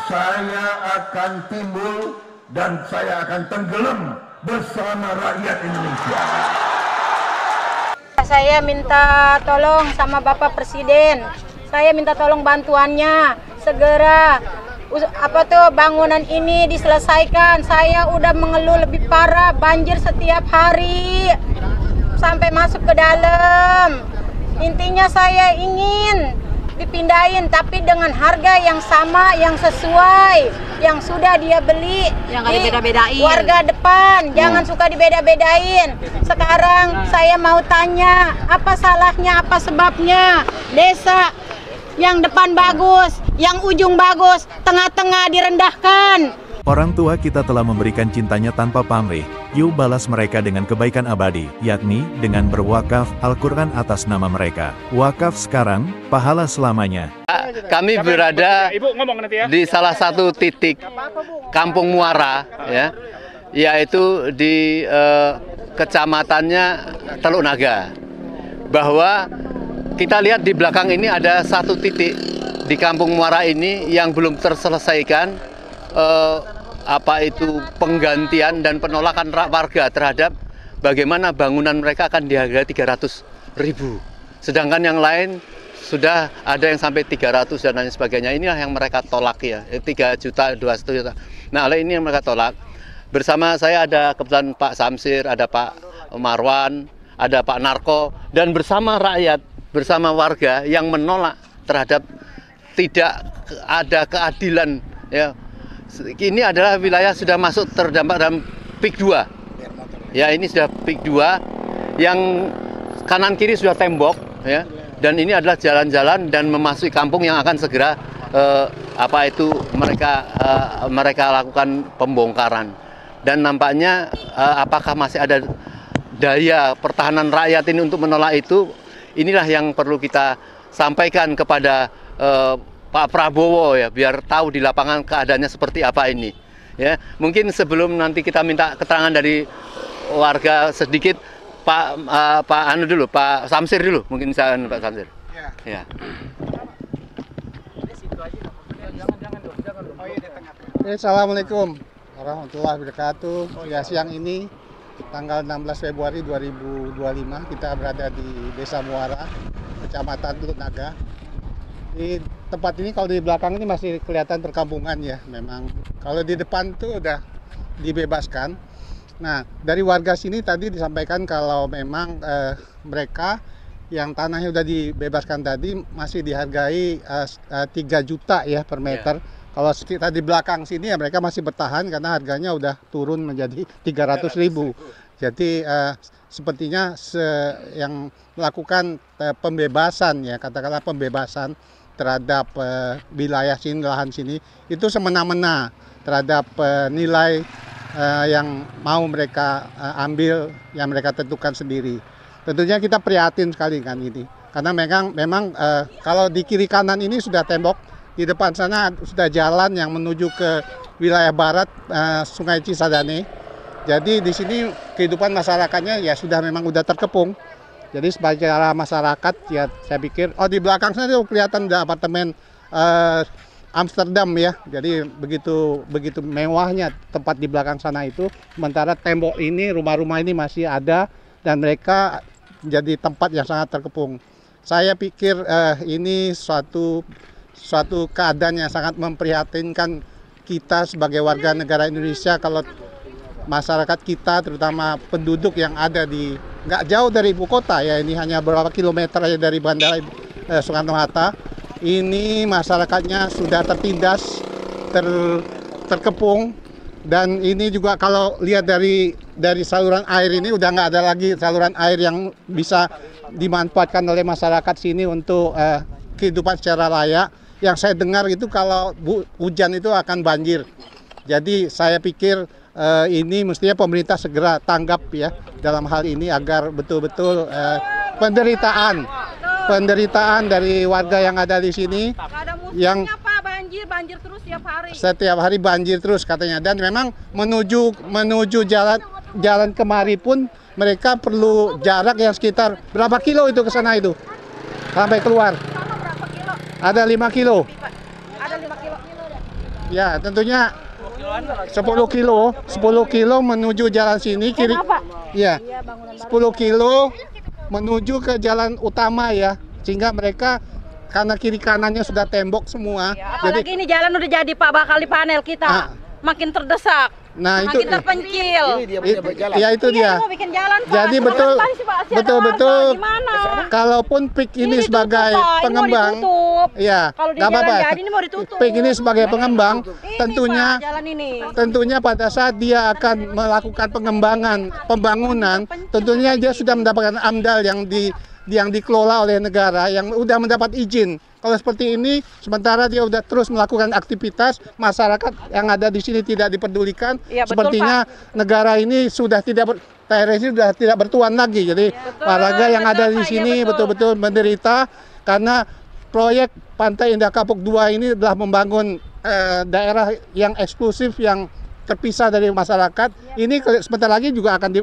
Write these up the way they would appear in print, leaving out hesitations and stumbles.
saya akan timbul dan saya akan tenggelam bersama rakyat Indonesia. Saya minta tolong sama Bapak Presiden. Saya minta tolong bantuannya segera. Bangunan ini diselesaikan. Saya udah mengeluh lebih parah, banjir setiap hari sampai masuk ke dalam. Intinya saya ingin dipindahin tapi dengan harga yang sama, yang sesuai, yang sudah dia beli. Yang nggak dibeda-bedain. Warga depan, jangan suka dibeda-bedain. Sekarang saya mau tanya, apa salahnya, apa sebabnya desa yang depan bagus, yang ujung bagus, tengah-tengah direndahkan. Orang tua kita telah memberikan cintanya tanpa pamrih. Yuk balas mereka dengan kebaikan abadi, yakni dengan berwakaf Al-Quran atas nama mereka. Wakaf sekarang, pahala selamanya. Kami berada di salah satu titik Kampung Muara, ya, yaitu di kecamatannya Teluk Naga. Bahwa kita lihat di belakang ini ada satu titik di Kampung Muara ini yang belum terselesaikan, penggantian dan penolakan warga terhadap bagaimana bangunan mereka akan dihargai 300.000. Sedangkan yang lain sudah ada yang sampai 300 dan lain sebagainya. Inilah yang mereka tolak ya, 3 juta, 2 juta. Nah, oleh ini yang mereka tolak. Bersama saya ada kebetulan Pak Samsir, ada Pak Marwan, ada Pak Narko, dan bersama rakyat, bersama warga yang menolak terhadap tidak ada keadilan, ya. Ini adalah wilayah sudah masuk terdampak dalam PIK 2. Ya, ini sudah PIK 2 yang kanan kiri sudah tembok, ya. Dan ini adalah jalan-jalan dan memasuki kampung yang akan segera mereka lakukan pembongkaran. Dan nampaknya apakah masih ada daya pertahanan rakyat ini untuk menolak itu? Inilah yang perlu kita sampaikan kepada Pak Prabowo, ya, biar tahu di lapangan keadaannya seperti apa ini. Ya, mungkin sebelum nanti kita minta keterangan dari warga sedikit, Pak Samsir dulu, mungkin saya Pak Samsir. Ya. Assalamualaikum warahmatullahi wabarakatuh. Ya, siang ini tanggal 16 Februari 2025 kita berada di Desa Muara, Kecamatan Teluk Naga. Di tempat ini kalau di belakang ini masih kelihatan perkampungan ya, memang. Kalau di depan tuh udah dibebaskan. Nah, dari warga sini tadi disampaikan kalau memang mereka yang tanahnya udah dibebaskan tadi masih dihargai 3 juta ya per meter. Yeah. Kalau kita di belakang sini ya mereka masih bertahan karena harganya udah turun menjadi 300.000. Jadi sepertinya yang melakukan pembebasan ya, katakanlah pembebasan terhadap wilayah sini, lahan sini, itu semena-mena terhadap nilai yang mau mereka ambil, yang mereka tentukan sendiri. Tentunya kita prihatin sekali kan ini, karena memang kalau di kiri kanan ini sudah tembok, di depan sana sudah jalan yang menuju ke wilayah barat Sungai Cisadane. Jadi di sini kehidupan masyarakatnya ya sudah memang udah terkepung. Jadi secara masyarakat ya saya pikir, di belakang sana itu kelihatan ada apartemen Amsterdam ya. Jadi begitu mewahnya tempat di belakang sana itu. Sementara tembok ini, rumah-rumah ini masih ada dan mereka menjadi tempat yang sangat terkepung. Saya pikir ini suatu keadaan yang sangat memprihatinkan kita sebagai warga negara Indonesia kalau masyarakat kita, terutama penduduk yang ada di nggak jauh dari ibu kota ya, ini hanya beberapa kilometer aja dari Bandara Soekarno-Hatta. Ini masyarakatnya sudah tertindas, terkepung, dan ini juga kalau lihat dari saluran air ini udah nggak ada lagi saluran air yang bisa dimanfaatkan oleh masyarakat sini untuk kehidupan secara layak. Yang saya dengar itu kalau hujan itu akan banjir. Jadi saya pikir ini mestinya pemerintah segera tanggap ya dalam hal ini agar betul-betul penderitaan dari warga yang ada di sini yang banjir terus setiap hari banjir terus katanya, dan memang menuju jalan kemari pun mereka perlu jarak yang sekitar berapa kilo itu ke sana itu sampai keluar. Berapa kilo? Ada 5 kilo. Ada 5 kilo. Ya, tentunya 10 kilo menuju jalan sini kiri. Ya, 10 kilo menuju ke jalan utama ya. Sehingga mereka karena kiri kanannya sudah tembok semua. Ya, apalagi ini jalan udah jadi Pak, bakal dipanel kita. Makin terdesak. Nah, makin itu terpencil. Ya itu dia. Bikin jalan, Pak. Jadi betul. Kalaupun PIK ini sebagai pengembang, ya nggak apa-apa. PIK ini sebagai pengembang, tentunya pada saat dia akan melakukan pembangunan, tentunya dia sudah mendapatkan AMDAL yang dikelola oleh negara, yang udah mendapat izin. Kalau seperti ini, sementara dia udah terus melakukan aktivitas, masyarakat yang ada di sini tidak dipedulikan. Ya, sepertinya negara ini sudah TRS ini sudah tidak bertuan lagi. Jadi warga yang ada di sini betul-betul menderita karena proyek Pantai Indah Kapuk 2 ini adalah membangun daerah yang eksklusif, yang terpisah dari masyarakat. Ini sebentar lagi juga akan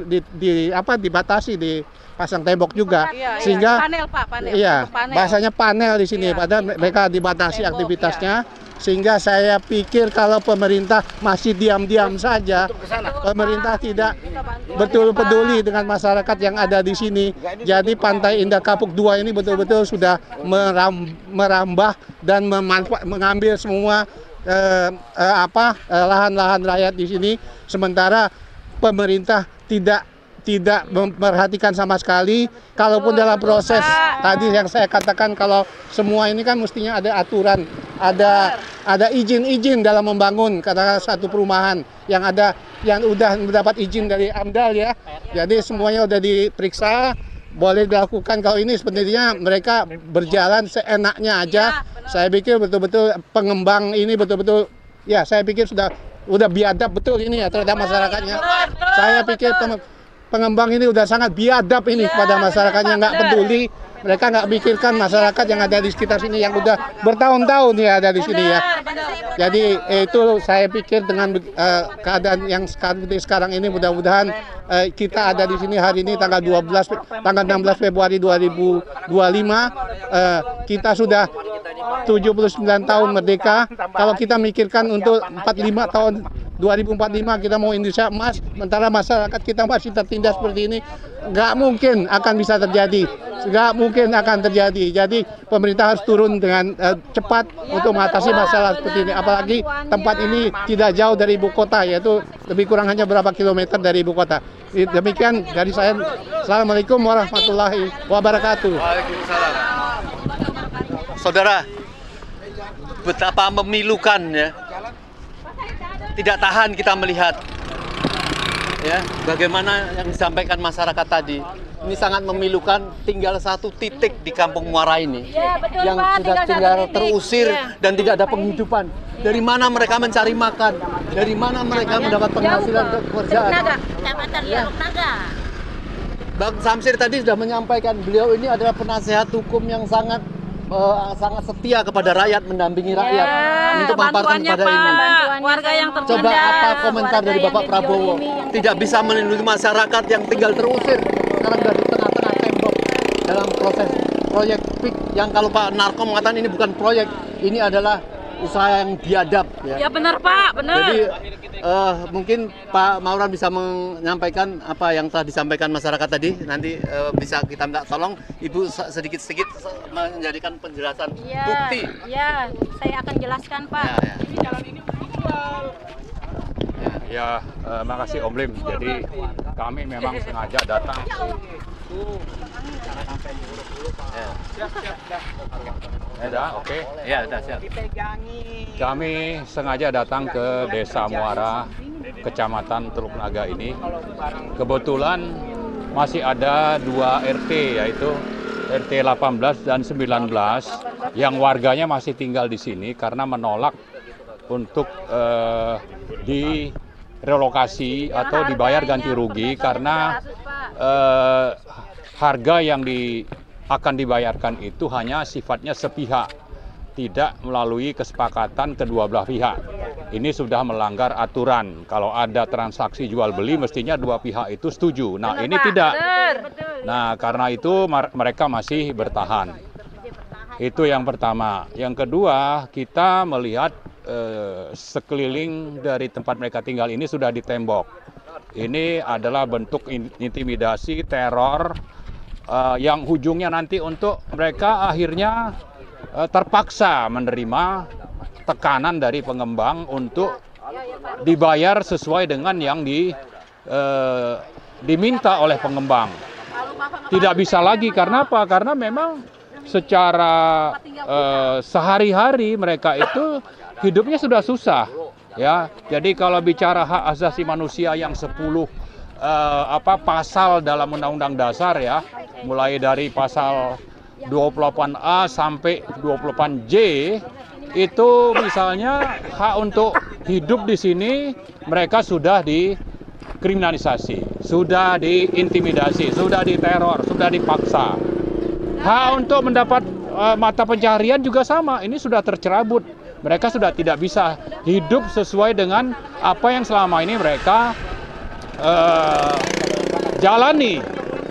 dibatasi, pasang tembok juga, sehingga panel, Pak, panel. Iya, bahasanya panel di sini, padahal mereka dibatasi tembok, aktivitasnya, sehingga saya pikir kalau pemerintah masih diam-diam saja, pemerintah tidak betul peduli dengan masyarakat yang ada di sini. Jadi Pantai Indah Kapuk 2 ini betul-betul sudah merambah dan mengambil semua lahan-lahan rakyat di sini, sementara pemerintah tidak memperhatikan sama sekali. Kalaupun dalam proses tadi yang saya katakan, kalau semua ini kan mestinya ada aturan, ada izin-izin dalam membangun katakan satu perumahan yang udah mendapat izin dari AMDAL ya. Jadi semuanya udah diperiksa, boleh dilakukan. Kalau ini sebenarnya mereka berjalan seenaknya aja. Saya pikir betul-betul pengembang ini betul-betul ya, saya pikir udah biadab betul ini ya terhadap masyarakatnya. Saya pikir pengembang ini udah sangat biadab ini kepada masyarakatnya, nggak peduli. Mereka nggak pikirkan masyarakat yang ada di sekitar sini yang udah bertahun-tahun ya ada di sini ya. Jadi itu saya pikir dengan keadaan yang sekarang ini mudah-mudahan kita ada di sini hari ini tanggal 16 Februari 2025 kita sudah 79 tahun merdeka. Kalau kita mikirkan untuk 45 tahun 2045 kita mau Indonesia emas, sementara masyarakat kita masih tertindas seperti ini, nggak mungkin akan bisa terjadi. Nggak mungkin akan terjadi. Jadi pemerintah harus turun dengan cepat untuk mengatasi masalah seperti ini. Apalagi tempat ini tidak jauh dari ibu kota, yaitu lebih kurang hanya berapa kilometer dari ibu kota. Demikian dari saya. Assalamualaikum warahmatullahi wabarakatuh. Waalaikumsalam. Saudara, betapa memilukan ya. Tidak tahan kita melihat ya bagaimana yang disampaikan masyarakat tadi. Ini sangat memilukan, tinggal satu titik di Kampung Muara ini ya, betul, yang Pak, sudah tinggal terusir dan tidak ada penghidupan. Dari mana mereka mencari makan? Dari mana mereka mendapat penghasilan untuk pekerjaan? Bang Samsir tadi sudah menyampaikan, beliau ini adalah penasehat hukum yang sangat setia kepada rakyat, mendampingi rakyat untuk memaparkan pada ini. Warga yang tertindas. Coba apa komentar dari Bapak Prabowo? Tidak bisa melindungi masyarakat yang tinggal terusir, sekarang sudah di tengah-tengah tembok dalam proses proyek PIK yang kalau Pak Narko mengatakan ini bukan proyek, ini adalah usaha yang biadab. Ya benar Pak, benar. Jadi mungkin Pak Mauran bisa menyampaikan apa yang telah disampaikan masyarakat tadi. Nanti bisa kita minta tolong Ibu sedikit-sedikit menjadikan penjelasan bukti. Ya, saya akan jelaskan Pak. Ini jalan ini dijual. Ya, makasih Om Lim. Jadi kami memang sengaja datang. Udah, oke. Ya, udah siap. Kami sengaja datang ke Desa Muara, Kecamatan Teluk Naga ini. Kebetulan masih ada 2 RT, yaitu RT 18 dan 19, yang warganya masih tinggal di sini karena menolak untuk direlokasi atau dibayar ganti rugi karena harga yang akan dibayarkan itu hanya sifatnya sepihak, tidak melalui kesepakatan kedua belah pihak. Ini sudah melanggar aturan. Kalau ada transaksi jual beli mestinya dua pihak itu setuju. Nah, ini tidak. Nah, karena itu mereka masih bertahan. Itu yang pertama. Yang kedua, kita melihat sekeliling dari tempat mereka tinggal ini sudah ditembok. Ini adalah bentuk intimidasi, teror yang ujungnya nanti untuk mereka akhirnya terpaksa menerima tekanan dari pengembang untuk dibayar sesuai dengan yang diminta oleh pengembang. Tidak bisa lagi karena apa? Karena memang secara sehari-hari mereka itu hidupnya sudah susah, ya. Jadi kalau bicara hak asasi manusia yang 10 pasal dalam Undang-Undang Dasar, ya, mulai dari pasal 28A sampai 28J, itu misalnya hak untuk hidup di sini mereka sudah dikriminalisasi, sudah diintimidasi, sudah diteror, sudah dipaksa. Hak untuk mendapat mata pencaharian juga sama, ini sudah tercerabut. Mereka sudah tidak bisa hidup sesuai dengan apa yang selama ini mereka jalani.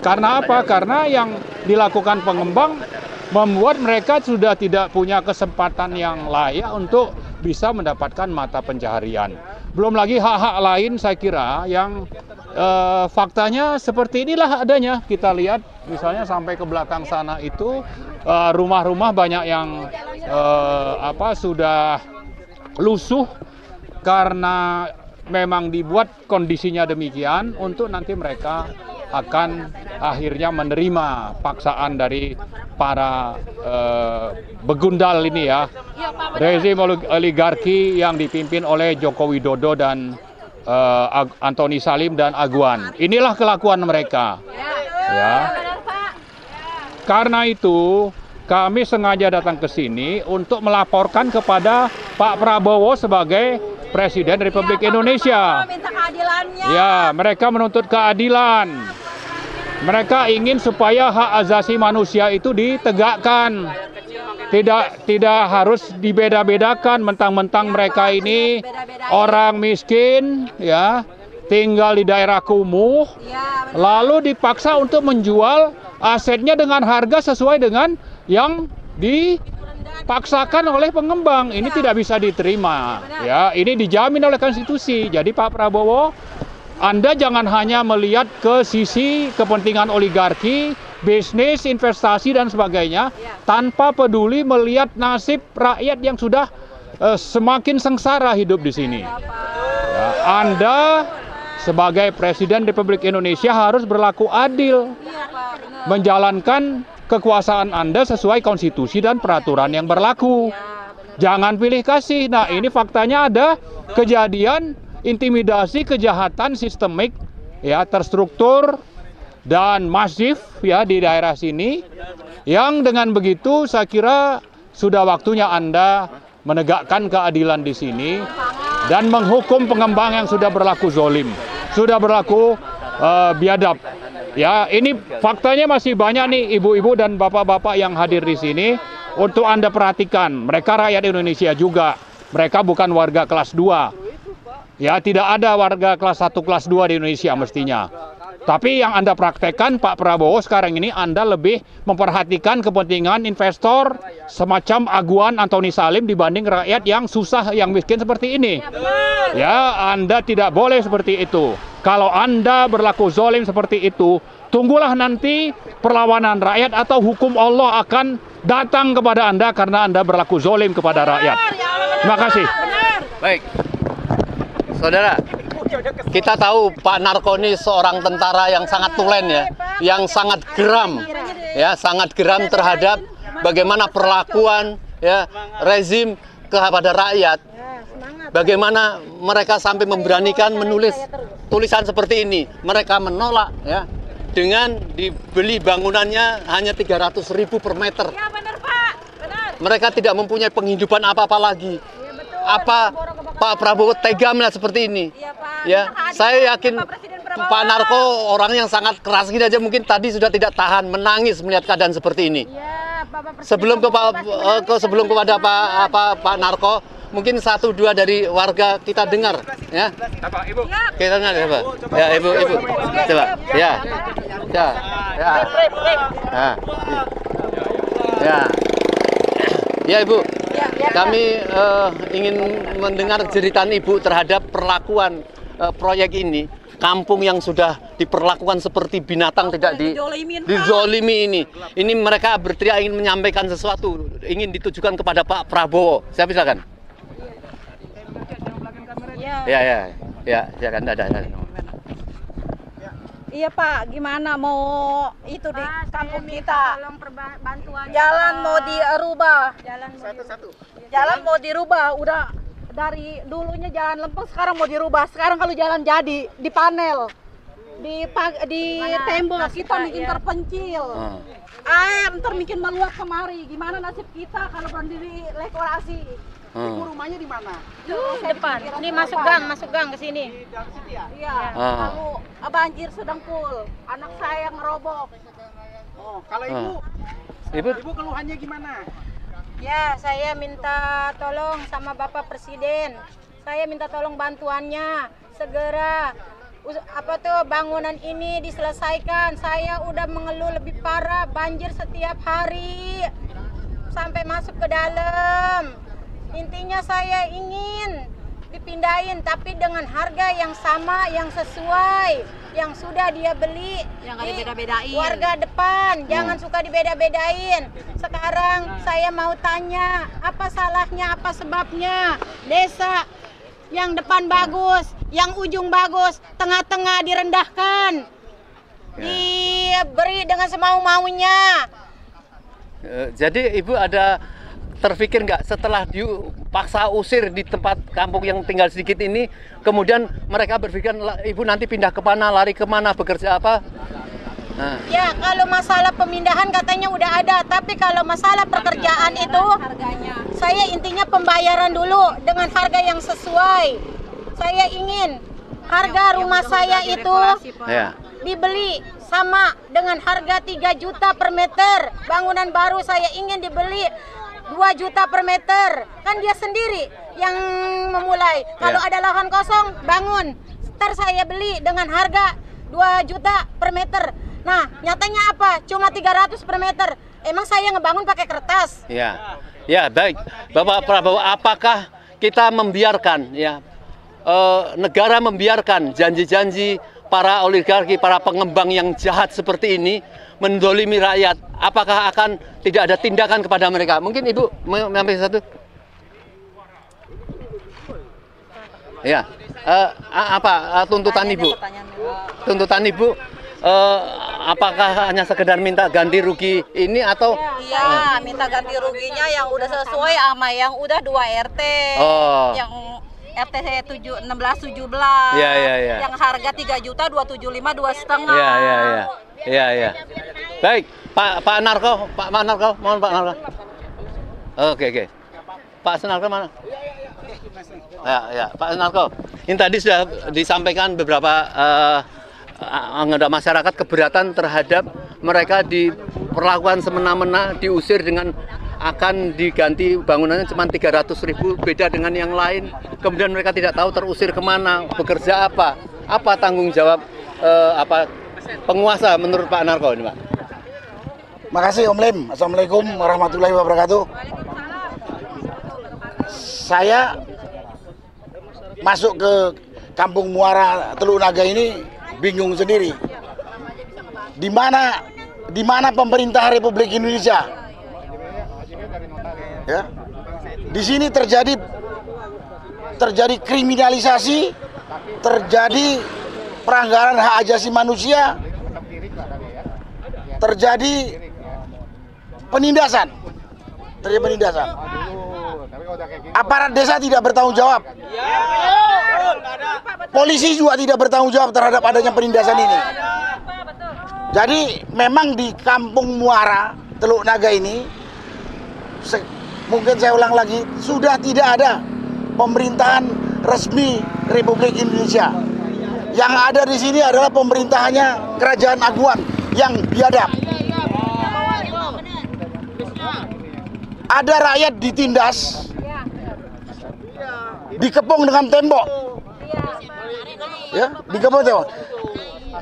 Karena apa? Karena yang dilakukan pengembang membuat mereka sudah tidak punya kesempatan yang layak untuk bisa mendapatkan mata pencaharian. Belum lagi hak-hak lain saya kira yang faktanya seperti inilah adanya. Kita lihat misalnya sampai ke belakang sana itu rumah-rumah banyak yang sudah lusuh karena memang dibuat kondisinya demikian untuk nanti mereka akan akhirnya menerima paksaan dari para begundal ini, ya, rezim oligarki yang dipimpin oleh Joko Widodo dan Antoni Salim dan Aguan. Inilah kelakuan mereka, ya. Karena itu kami sengaja datang ke sini untuk melaporkan kepada Pak Prabowo sebagai Presiden Republik Indonesia. Ya, mereka menuntut keadilan. Mereka ingin supaya hak asasi manusia itu ditegakkan. Tidak harus dibeda-bedakan, mentang-mentang mereka ini orang miskin, ya, tinggal di daerah kumuh, lalu dipaksa untuk menjual asetnya dengan harga sesuai dengan yang dipaksakan oleh pengembang. Ini tidak bisa diterima, ya. Ini dijamin oleh konstitusi. Jadi Pak Prabowo, Anda jangan hanya melihat ke sisi kepentingan oligarki, bisnis, investasi dan sebagainya, tanpa peduli melihat nasib rakyat yang sudah semakin sengsara hidup di sini. Ya, Anda sebagai Presiden Republik Indonesia harus berlaku adil, menjalankan kekuasaan Anda sesuai konstitusi dan peraturan yang berlaku. Jangan pilih kasih. Nah, ini faktanya ada kejadian intimidasi, kejahatan sistemik, ya, terstruktur dan masif, ya, di daerah sini. Yang dengan begitu saya kira sudah waktunya Anda menegakkan keadilan di sini dan menghukum pengembang yang sudah berlaku zolim, sudah berlaku biadab. Ya, ini faktanya masih banyak nih ibu-ibu dan bapak-bapak yang hadir di sini untuk Anda perhatikan. Mereka rakyat Indonesia juga. Mereka bukan warga kelas 2. Ya, tidak ada warga kelas 1, kelas 2 di Indonesia mestinya. Tapi yang Anda praktekkan, Pak Prabowo, sekarang ini Anda lebih memperhatikan kepentingan investor semacam Aguan, Antoni Salim dibanding rakyat yang susah, yang miskin seperti ini. Ya, Anda tidak boleh seperti itu. Kalau Anda berlaku zolim seperti itu, tunggulah nanti perlawanan rakyat atau hukum Allah akan datang kepada Anda karena Anda berlaku zolim kepada rakyat. Terima kasih. Baik, saudara, kita tahu Pak Narko ini seorang tentara yang sangat tulen, ya, yang sangat geram, ya, sangat geram terhadap bagaimana perlakuan, ya, rezim kepada rakyat. Bagaimana mereka sampai memberanikan menulis tulisan seperti ini. Mereka menolak, ya, dengan dibeli bangunannya hanya 300.000 per meter. Ya, benar, Pak. Benar. Mereka tidak mempunyai penghidupan apa-apa lagi. Apa Pak Prabowo tega melihat seperti ini? Iya, Pak. Ya, saya yakin Pak Narko orang yang sangat keras gini aja mungkin tadi sudah tidak tahan menangis melihat keadaan seperti ini. Sebelum kepada Pak Narko, mungkin 1-2 dari warga kita dengar, ya. Ibu? Kita dengar, ya, Pak. Ya, Ibu. Coba. Ya. Ya. Ya. Ya. Ya. Ya, Ibu. Ya, Kami ingin mendengar jeritan Ibu terhadap perlakuan proyek ini. Kampung yang sudah diperlakukan seperti binatang, tidak dizolimi ini. Ini mereka berteriak ingin menyampaikan sesuatu, ingin ditujukan kepada Pak Prabowo. Saya silakan. Ya, silakan. Ada. Iya Pak, gimana mau itu di kampung kita? Tolong bantuan. Jalan mau dirubah. Jalan Mau dirubah. Udah dari dulunya jalan lempeng, sekarang mau dirubah. Sekarang kalau jalan jadi di panel, di tembok kita bikin terpencil. Air ntar bikin meluap kemari. Gimana nasib kita kalau berdiri dekorasi? Ibu rumahnya di mana? depan. Ini masuk gang ke sini. Iya. Lalu banjir sedang full. Anak saya ngerobok. Oh, kalau Ibu keluhannya gimana? Ya, saya minta tolong sama Bapak Presiden. Saya minta tolong bantuannya segera. Bangunan ini diselesaikan. Saya udah mengeluh lebih parah, banjir setiap hari sampai masuk ke dalam. Intinya saya ingin dipindahin tapi dengan harga yang sama, yang sesuai, yang sudah dia beli. Yang nggak dibeda-bedain. Warga depan, jangan suka dibeda-bedain. Sekarang saya mau tanya, apa salahnya, apa sebabnya desa yang depan bagus, yang ujung bagus, tengah-tengah direndahkan, diberi dengan semau-maunya. Jadi Ibu ada terpikir nggak setelah dipaksa usir di tempat kampung yang tinggal sedikit ini, kemudian mereka berpikir Ibu nanti pindah ke mana, lari kemana, bekerja apa? Nah. Ya, kalau masalah pemindahan katanya udah ada, tapi kalau masalah pekerjaan itu Harganya. saya intinya pembayaran dulu dengan harga yang sesuai. Saya ingin harga rumah saya itu dibeli sama dengan harga 3 juta per meter. Bangunan baru saya ingin dibeli 2 juta per meter. Kan dia sendiri yang memulai. Kalau ada lahan kosong, bangun. Ntar saya beli dengan harga 2 juta per meter. Nah, nyatanya apa? Cuma 300 per meter. Emang saya ngebangun pakai kertas? Ya, baik. Bapak Prabowo, apakah kita membiarkan negara membiarkan janji-janji para oligarki, para pengembang yang jahat seperti ini mendolimi rakyat? Apakah akan tidak ada tindakan kepada mereka? Mungkin Ibu menyampaikan satu. Ya, apa tuntutan Ibu? Tuntutan Ibu, apakah hanya sekedar minta ganti rugi ini atau? Iya, minta ganti ruginya yang udah sesuai sama yang udah 2 RT. Yang RT 16-17. Iya. Yang harga 3 juta 275 2,5. Iya. Baik, Pak Narko, mohon Pak Narko. Oke. Pak Narko mana? Ya, Pak Narko. Ini tadi sudah disampaikan beberapa anggota masyarakat keberatan terhadap mereka diperlakukan semena-mena, diusir dengan akan diganti bangunannya cuma 300.000, beda dengan yang lain. Kemudian mereka tidak tahu terusir kemana, bekerja apa tanggung jawab penguasa menurut Pak Narko ini, Pak. Makasih Om Lim. Assalamualaikum warahmatullahi wabarakatuh. Saya masuk ke Kampung Muara Teluk Naga ini bingung sendiri. Di mana pemerintah Republik Indonesia? Ya. Di sini terjadi kriminalisasi, terjadi pelanggaran hak asasi manusia, terjadi penindasan. Aparat desa tidak bertanggung jawab. Polisi juga tidak bertanggung jawab terhadap adanya penindasan ini. Jadi memang di Kampung Muara Teluk Naga ini, mungkin saya ulang lagi, sudah tidak ada pemerintahan resmi Republik Indonesia. Yang ada di sini adalah pemerintahannya Kerajaan Aguan yang biadab. Ada rakyat ditindas, dikepung dengan tembok, ya, dikepung tembok.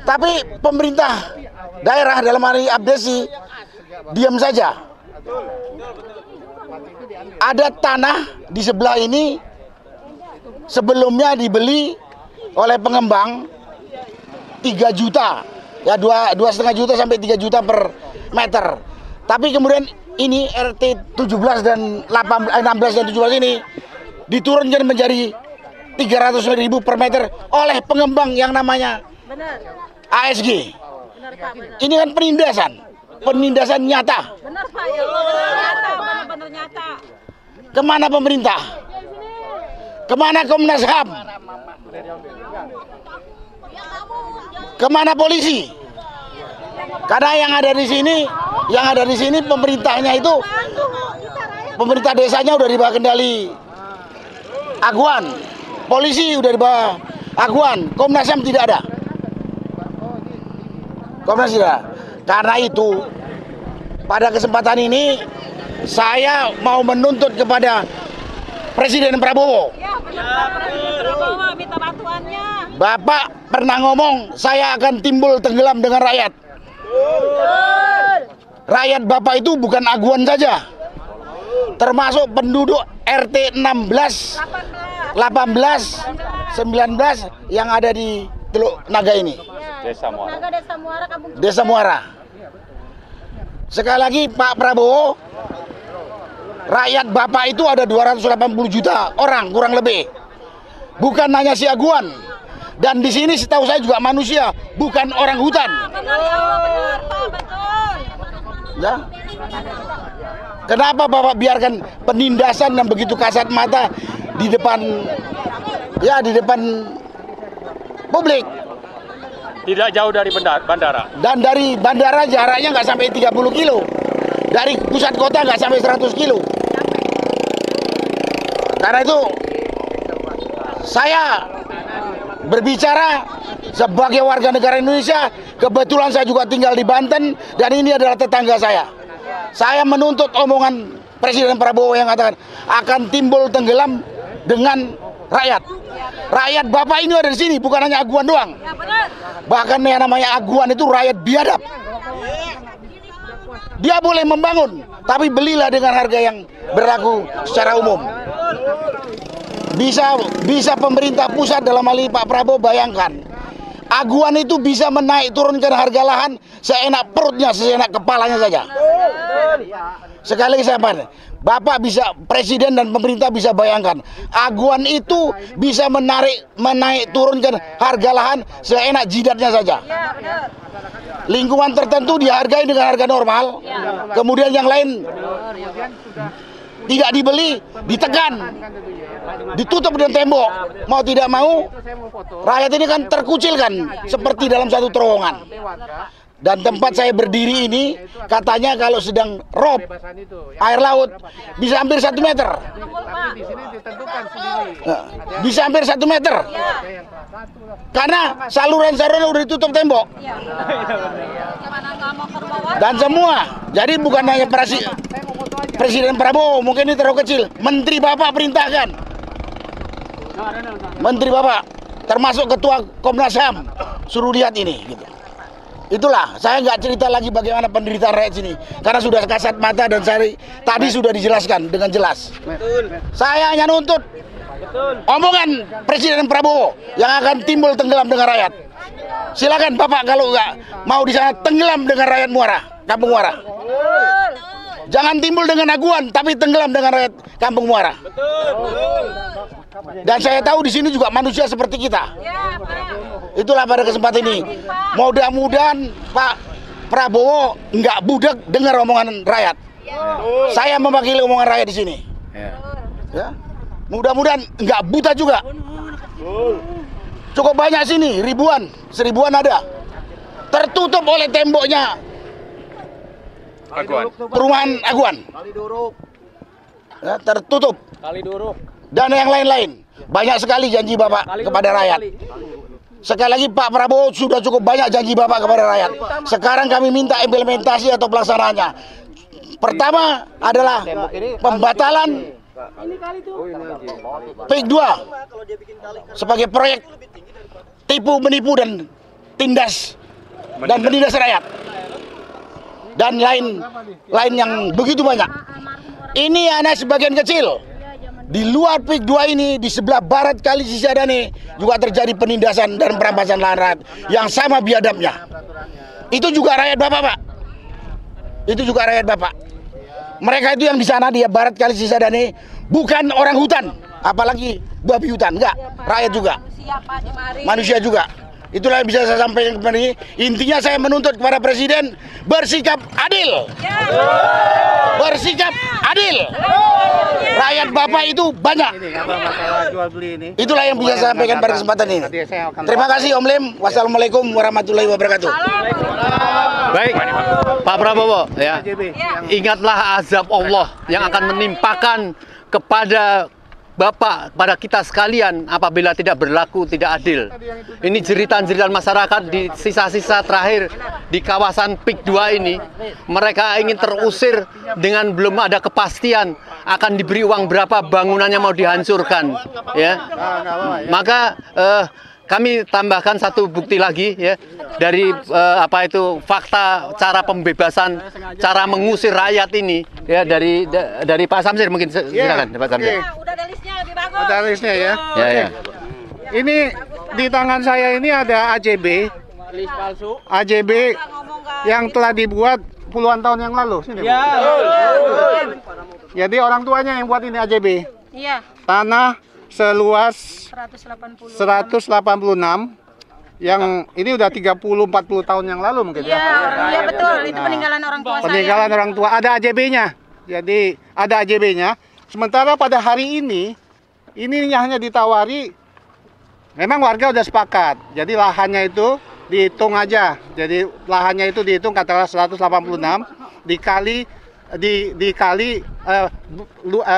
Tapi pemerintah daerah dalam hari Abdesi diam saja. ada tanah di sebelah ini sebelumnya dibeli oleh pengembang 3 juta, ya 2,5 juta sampai 3 juta per meter. Tapi kemudian ini RT 17 dan 16 dan 17 ini diturunkan menjadi 300.000 per meter oleh pengembang yang namanya ASG. Ini kan penindasan nyata. Benar Pak, ya nyata, benar-benar nyata. Kemana pemerintah? Kemana Komnas HAM? Kemana polisi? Karena yang ada di sini pemerintahnya itu, pemerintah desanya udah di bawah kendali Aguan, polisi udah di bawah Aguan, Komnas HAM tidak ada. Komnas tidak. Karena itu pada kesempatan ini saya mau menuntut kepada Presiden Prabowo. Ya, benar Presiden Prabowo minta bantuannya. Bapak pernah ngomong saya akan timbul tenggelam dengan rakyat. Rakyat Bapak itu bukan Aguan saja, termasuk penduduk RT 16, 18, 19 yang ada di Teluk Naga ini. Desa Muara. Sekali lagi Pak Prabowo, rakyat Bapak itu ada 280 juta orang kurang lebih. Bukan hanya si Aguan. Dan di sini setahu saya juga manusia, bukan orang hutan. Benar, Pak, betul. Ya. Kenapa Bapak biarkan penindasan yang begitu kasat mata di depan publik? Tidak jauh dari bandara. Dan dari bandara jaraknya nggak sampai 30 kilo. Dari pusat kota nggak sampai 100 kilo. Karena itu saya berbicara sebagai warga negara Indonesia, kebetulan saya juga tinggal di Banten dan ini adalah tetangga saya. Saya menuntut omongan Presiden Prabowo yang katakan akan timbul tenggelam dengan rakyat. Rakyat Bapak ini ada di sini, bukan hanya Aguan doang. Bahkan yang namanya Aguan itu rakyat biadab. Dia boleh membangun, tapi belilah dengan harga yang berlaku secara umum. Bisa pemerintah pusat dalam hal ini Pak Prabowo bayangkan, Aguan itu bisa turunkan harga lahan seenak perutnya, seenak kepalanya saja. Sekali lagi saya bilang, Bapak bisa, Presiden dan pemerintah bisa bayangkan, Aguan itu bisa turunkan harga lahan seenak jidatnya saja. Lingkungan tertentu dihargai dengan harga normal, kemudian yang lain tidak dibeli, ditekan, ditutup dengan tembok. Mau tidak mau, rakyat ini kan terkucilkan seperti dalam satu terowongan. Dan tempat saya berdiri ini katanya kalau sedang rob air laut bisa hampir 1 meter. Bisa hampir 1 meter. Karena saluran-saluran udah ditutup tembok. Dan semua. Jadi bukan hanya Presiden Prabowo, mungkin ini terlalu kecil. Menteri Bapak perintahkan. Menteri Bapak, termasuk Ketua Komnas HAM, suruh lihat ini. Gitu. Itulah, saya nggak cerita lagi bagaimana penderitaan rakyat sini, karena sudah kasat mata dan tadi sudah dijelaskan dengan jelas. Saya hanya nuntut omongan Presiden Prabowo yang akan timbul tenggelam dengan rakyat. Silakan Bapak kalau nggak mau di sana tenggelam dengan rakyat Muara, Kampung Muara. Jangan timbul dengan Aguan, tapi tenggelam dengan rakyat Kampung Muara. Dan saya tahu di sini juga manusia seperti kita. Itulah pada kesempatan ini. Mudah-mudahan Pak Prabowo nggak budek dengar omongan rakyat. Saya mewakili omongan rakyat di sini. Ya. Mudah-mudahan nggak buta juga. Cukup banyak sini, ribuan, 1000-an ada. Tertutup oleh temboknya perumahan Aguan. Ya, tertutup. Dan yang lain-lain. Banyak sekali janji Bapak kepada rakyat. Sekali lagi Pak Prabowo sudah cukup banyak janji Bapak kepada rakyat. Sekarang kami minta implementasi atau pelaksanaannya. Pertama adalah pembatalan PIK 2 sebagai proyek tipu menipu dan menindas rakyat. Dan lain yang begitu banyak. Ini hanya sebagian kecil. Di luar PIK 2 ini, di sebelah barat Kali Cisadane juga terjadi penindasan dan perampasan lahan rakyat yang sama biadabnya. Itu juga rakyat Bapak, Pak. Itu juga rakyat Bapak. Mereka itu yang di sana di barat Kali Cisadane bukan orang hutan, apalagi babi hutan, enggak, rakyat juga. Manusia juga. Itulah yang bisa saya sampaikan kepada ini. Intinya saya menuntut kepada Presiden bersikap adil. Bersikap adil. Rakyat Bapak itu banyak. Itulah yang bisa saya sampaikan pada kesempatan ini. Terima kasih Om Lim. Wassalamualaikum warahmatullahi wabarakatuh. Baik, Pak Prabowo, ya, ingatlah azab Allah yang akan menimpakan kepada Bapak, pada kita sekalian apabila tidak berlaku tidak adil. Ini jeritan-jeritan masyarakat di sisa-sisa terakhir di kawasan PIK 2 ini. Mereka ingin terusir dengan belum ada kepastian akan diberi uang berapa bangunannya mau dihancurkan. Ya, maka kami tambahkan satu bukti lagi ya dari fakta cara pembebasan, cara mengusir rakyat ini ya dari Pak Samsir mungkin silakan Pak Samsir. Udah ada listnya lebih bagus. Ada listnya ya. Ya, ya. Ini di tangan saya ini ada AJB. AJB yang telah dibuat puluhan tahun yang lalu. Sini, ya. Jadi orang tuanya yang buat ini AJB. Iya. Tanah seluas 186 yang ini udah 30-40 tahun yang lalu mungkin ya. Iya betul, itu peninggalan orang tua saya. Peninggalan orang tua, ada AJB-nya. Jadi ada AJB-nya. Sementara pada hari ini hanya ditawari, memang warga udah sepakat. Jadi lahannya itu dihitung aja. Jadi lahannya itu dihitung katakanlah 186 dikali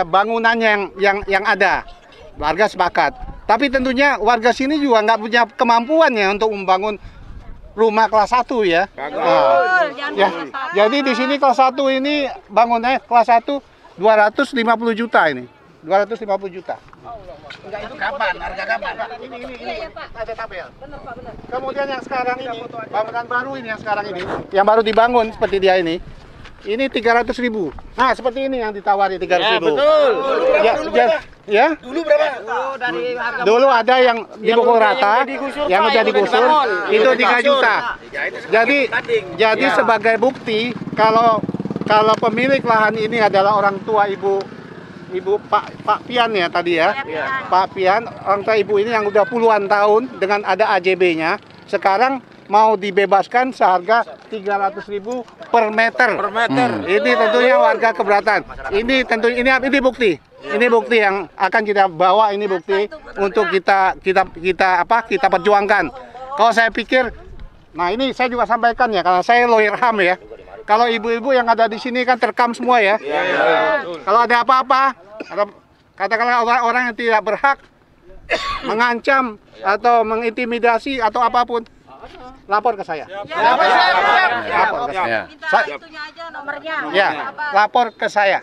bangunan yang ada. Warga sepakat. Tapi tentunya warga sini juga nggak punya kemampuan ya untuk membangun rumah kelas 1 ya. Ya. Jadi di sini kelas 1 ini bangunannya kelas 1 250 juta ini. 250 juta. Enggak, itu kapan? Harga kapan? Ini ada tabel. Benar Pak, benar. Kemudian yang sekarang ini, bangunan baru ini yang sekarang ini, yang baru dibangun seperti dia ini 300.000. Nah, seperti ini yang ditawari 300.000. Ya, betul. Ya. Dulu berapa? Dulu ada yang dipukul rata, yang udah digusur, itu 3 juta. Jadi sebagai bukti kalau pemilik lahan ini adalah orang tua Ibu Pak Pian ya tadi ya. Pak Pian, orang tua Ibu ini yang udah puluhan tahun dengan ada AJB-nya, sekarang mau dibebaskan seharga 300.000 per meter. Ini tentunya warga keberatan. Ini bukti. Ini bukti yang akan kita bawa, ini bukti untuk kita perjuangkan. Kalau saya pikir, nah ini saya juga sampaikan ya, karena saya lawyer HAM ya. Kalau ibu-ibu yang ada di sini kan terekam semua ya. Kalau ada apa-apa, katakanlah orang yang tidak berhak mengancam atau mengintimidasi atau apapun, lapor ke saya. Lapor ke saya. Ya, lapor ke saya.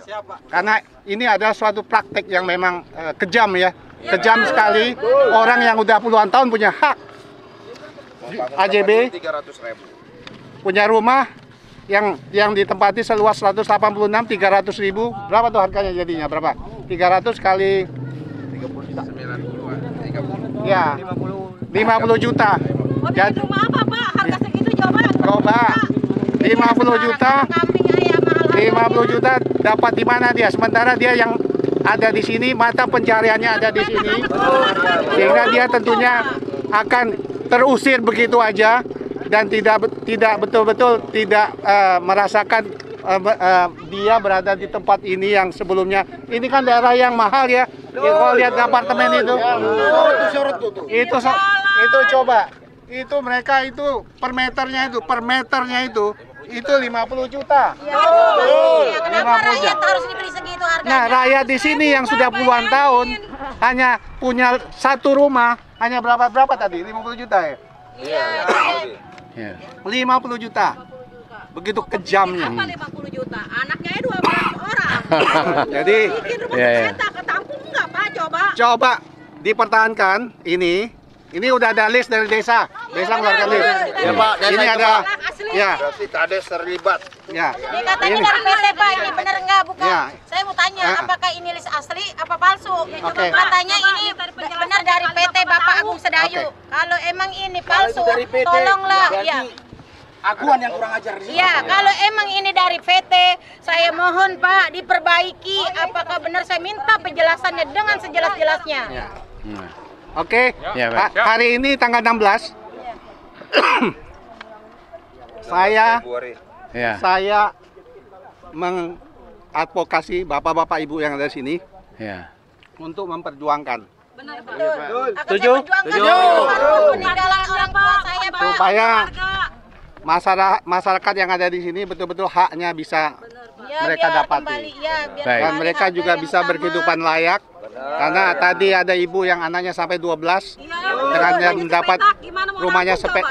Karena ini adalah suatu praktek yang memang kejam ya. Kejam sekali. Orang yang udah puluhan tahun punya hak. AJB punya rumah yang ditempati seluas 186, 300.000. Berapa tuh harganya jadinya? Berapa? 300 kali 30 juta. Ya. 50 juta. Jadi rumah apa Pak? Harga segitu coba 50 juta. 50 juta dapat di mana dia? Sementara dia yang ada di sini, mata pencariannya ada di sini. Sehingga dia tentunya akan terusir begitu aja dan tidak betul-betul tidak merasakan dia berada di tempat ini yang sebelumnya. Ini kan daerah yang mahal ya. Kalau lihat apartemen itu. Itu coba. Itu mereka itu per meternya itu 50 juta. 50 juta. Nah, rakyat di sini yang sudah puluhan tahun hanya punya satu rumah, hanya berapa tadi? 50 juta ya? Iya. 50 juta. Begitu kejamnya. Apa 50 juta? Anaknya 12 orang. Jadi, ketampung enggak Pak? Coba dipertahankan ini udah ada list dari desa ngeluarkan list. Ya Pak, ini ada Ya. Berarti kades terlibat. Ya. Ini katanya dari PT Pak, ini benar enggak? Bukan. Ya. Saya mau tanya, apakah ini list asli apa palsu? Oke. Katanya ini benar dari PT Bapak Agung Sedayu. Kalau emang ini palsu, tolonglah. Ya. Aguan yang kurang ajar di sini. Iya, kalau emang ini dari PT, saya mohon Pak diperbaiki. Apakah benar, saya minta penjelasannya dengan sejelas-jelasnya. Ya. Oke. Ya, Pak. Hari ini tanggal 16. Ya. Saya mengadvokasi bapak-bapak ibu yang ada di sini Ya. untuk memperjuangkan Setuju? Setuju. Peninggalan orang tua saya Pak. supaya masyarakat yang ada di sini betul-betul haknya bisa Ya, mereka biar dapati. kembali, ya, biar Baik. Dan kembali mereka harga juga yang bisa sama. berkehidupan layak. Karena tadi ada ibu yang anaknya sampai 12 dengan yang mendapat rumahnya sepet.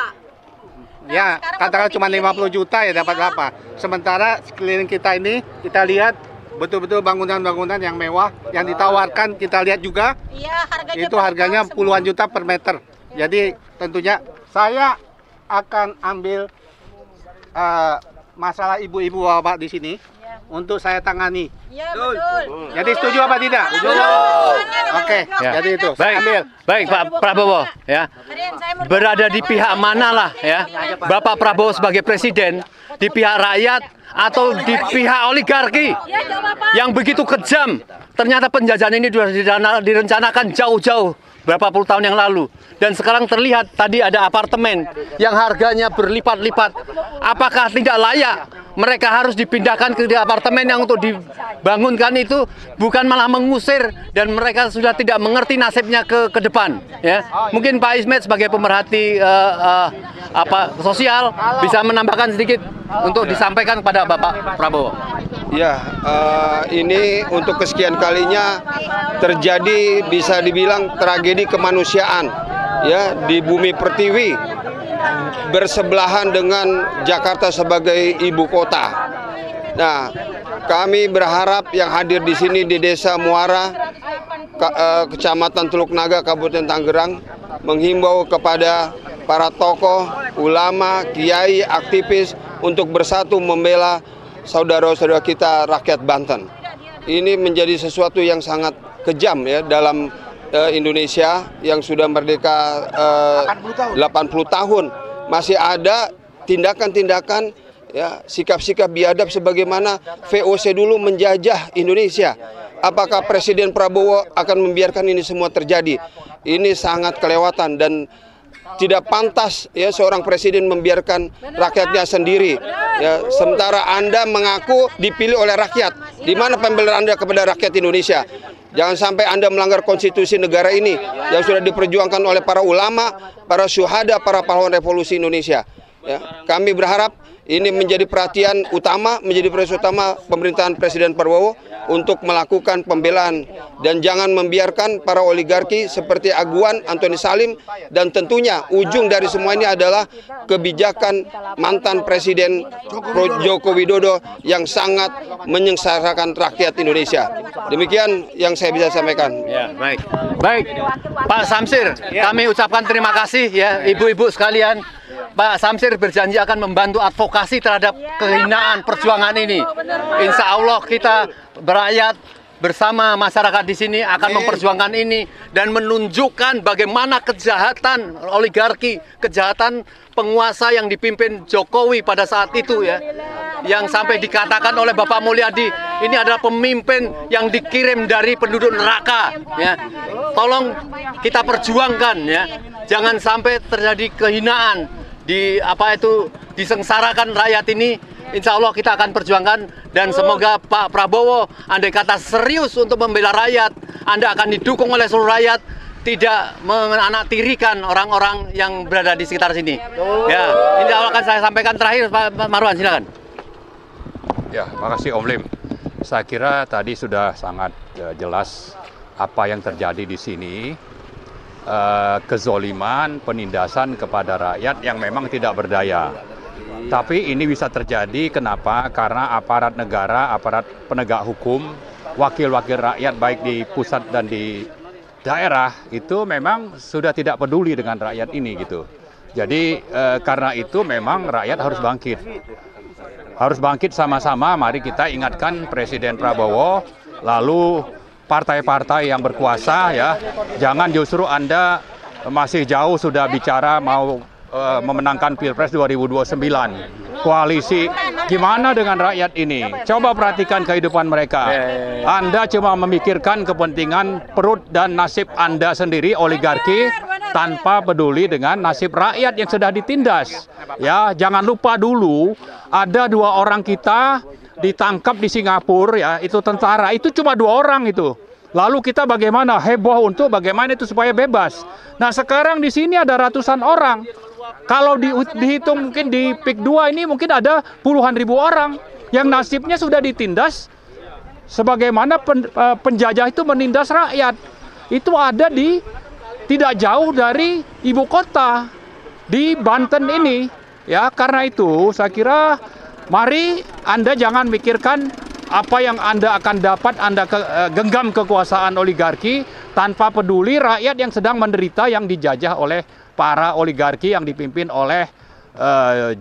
Ya, katakan cuma 50 juta ya dapat apa. Sementara sekeliling kita ini kita lihat betul-betul bangunan-bangunan yang mewah yang ditawarkan, kita lihat juga Iya, harganya itu harganya puluhan juta per meter. Jadi tentunya saya akan ambil masalah ibu-ibu bapak di sini untuk saya tangani. Iya, betul. Jadi setuju apa tidak? Oke, Ya. jadi itu. Baik, baik Pak Prabowo ya. Berada di pihak mana lah ya? Bapak Prabowo sebagai presiden di pihak rakyat atau di pihak oligarki yang begitu kejam. Ternyata penjajahan ini sudah direncanakan jauh-jauh berapa puluh tahun yang lalu. Dan sekarang terlihat tadi ada apartemen yang harganya berlipat-lipat. Apakah tidak layak mereka harus dipindahkan ke apartemen yang untuk dibangunkan itu, bukan malah mengusir, dan mereka sudah tidak mengerti nasibnya ke depan ya. Mungkin Pak Ismet sebagai pemerhati sosial bisa menambahkan sedikit untuk disampaikan kepada Bapak Prabowo. Ya, ini untuk kesekian kalinya terjadi bisa dibilang tragedi kemanusiaan ya di bumi pertiwi bersebelahan dengan Jakarta sebagai ibu kota. Nah, kami berharap yang hadir di sini di Desa Muara, Kecamatan Teluk Naga, Kabupaten Tangerang, menghimbau kepada para tokoh, ulama, kiai, aktivis untuk bersatu membela saudara-saudara kita rakyat Banten. Ini menjadi sesuatu yang sangat kejam ya dalam Indonesia yang sudah merdeka 80 tahun. Masih ada tindakan-tindakan ya, sikap-sikap biadab sebagaimana VOC dulu menjajah Indonesia. Apakah Presiden Prabowo akan membiarkan ini semua terjadi? Ini sangat kelewatan dan tidak pantas ya seorang presiden membiarkan rakyatnya sendiri. Ya, sementara Anda mengaku dipilih oleh rakyat. Di mana pembelaan Anda kepada rakyat Indonesia? Jangan sampai Anda melanggar konstitusi negara ini yang sudah diperjuangkan oleh para ulama, para syuhada, para pahlawan revolusi Indonesia. Ya, kami berharap ini menjadi perhatian utama, menjadi prioritas utama pemerintahan Presiden Prabowo untuk melakukan pembelaan dan jangan membiarkan para oligarki seperti Aguan, Antoni Salim, dan tentunya ujung dari semua ini adalah kebijakan mantan Presiden Joko Widodo yang sangat menyengsarakan rakyat Indonesia. Demikian yang saya bisa sampaikan. Ya, baik. Baik, Pak Samsir, kami ucapkan terima kasih ya ibu-ibu sekalian. Pak Samsir berjanji akan membantu advokasi terhadap kehinaan perjuangan ini. Insya Allah kita berakyat bersama masyarakat di sini akan memperjuangkan ini dan menunjukkan bagaimana kejahatan oligarki, kejahatan penguasa yang dipimpin Jokowi pada saat itu ya. Yang sampai dikatakan oleh Bapak Mulyadi, ini adalah pemimpin yang dikirim dari penduduk neraka ya. Tolong kita perjuangkan ya. Jangan sampai terjadi kehinaan disengsarakan rakyat ini. Insya Allah kita akan perjuangkan dan semoga Pak Prabowo andai kata serius untuk membela rakyat, Anda akan didukung oleh seluruh rakyat, tidak menanaktirikan orang-orang yang berada di sekitar sini. Ya, insya Allah akan saya sampaikan terakhir Pak Marwan, silakan. Ya, makasih Om Lim. Saya kira tadi sudah sangat jelas apa yang terjadi di sini. Kezoliman, penindasan kepada rakyat yang memang tidak berdaya. Tapi ini bisa terjadi kenapa? Karena aparat negara, aparat penegak hukum, wakil-wakil rakyat baik di pusat dan di daerah itu memang sudah tidak peduli dengan rakyat ini gitu. Jadi karena itu memang rakyat harus bangkit. Harus bangkit sama-sama, mari kita ingatkan Presiden Prabowo, lalu partai-partai yang berkuasa ya, jangan justru Anda masih jauh sudah bicara mau memenangkan Pilpres 2029. Koalisi, gimana dengan rakyat ini? Coba perhatikan kehidupan mereka. Anda cuma memikirkan kepentingan perut dan nasib Anda sendiri, oligarki, tanpa peduli dengan nasib rakyat yang sudah ditindas. Ya, jangan lupa dulu ada 2 orang kita ditangkap di Singapura ya, itu tentara, itu cuma 2 orang itu. Lalu kita bagaimana heboh untuk bagaimana itu supaya bebas. Nah, sekarang di sini ada ratusan orang. Kalau dihitung mungkin di PIK 2 ini mungkin ada puluhan ribu orang yang nasibnya sudah ditindas sebagaimana penjajah itu menindas rakyat. Itu ada di tidak jauh dari ibu kota di Banten ini. Ya, karena itu saya kira mari Anda jangan mikirkan apa yang Anda akan dapat, Anda genggam kekuasaan oligarki tanpa peduli rakyat yang sedang menderita yang dijajah oleh para oligarki yang dipimpin oleh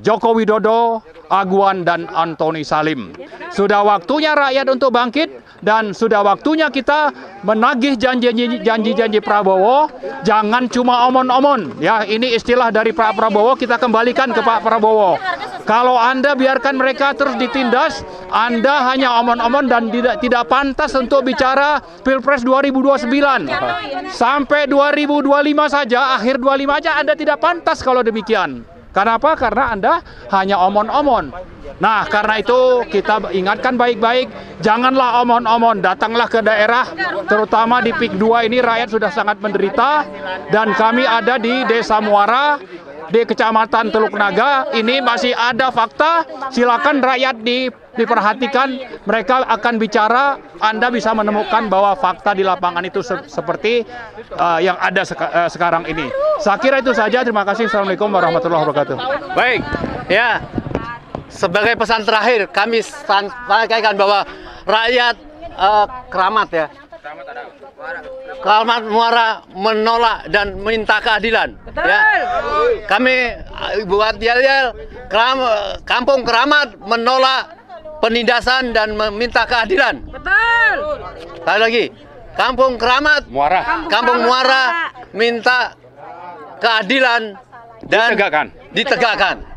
Joko Widodo, Aguan, dan Antoni Salim. Sudah waktunya rakyat untuk bangkit dan sudah waktunya kita menagih janji-janji Prabowo. Jangan cuma omon-omon. Ya, ini istilah dari Pak Prabowo, kita kembalikan ke Pak Prabowo. Kalau Anda biarkan mereka terus ditindas, Anda hanya omon-omon dan tidak pantas untuk bicara Pilpres 2029. Sampai 2025 saja, akhir 25 aja Anda tidak pantas kalau demikian. Kenapa? Karena Anda hanya omon-omon. Nah, karena itu kita ingatkan baik-baik, janganlah omon-omon, datanglah ke daerah, terutama di PIK 2 ini rakyat sudah sangat menderita, dan kami ada di Desa Muara, di Kecamatan Teluk Naga, ini masih ada fakta, silakan rakyat diperhatikan, mereka akan bicara, Anda bisa menemukan bahwa fakta di lapangan itu seperti yang ada sekarang ini. Saya kira itu saja, terima kasih. Assalamualaikum warahmatullahi wabarakatuh. Baik, ya. Sebagai pesan terakhir, kami sampaikan bahwa rakyat Keramat ya, Keramat Muara menolak dan minta keadilan. Ya. Kami buat yel-yel, Kampung Keramat menolak penindasan dan meminta keadilan. Betul. Sekali lagi, Kampung Keramat, Kampung Muara minta keadilan dan ditegakkan.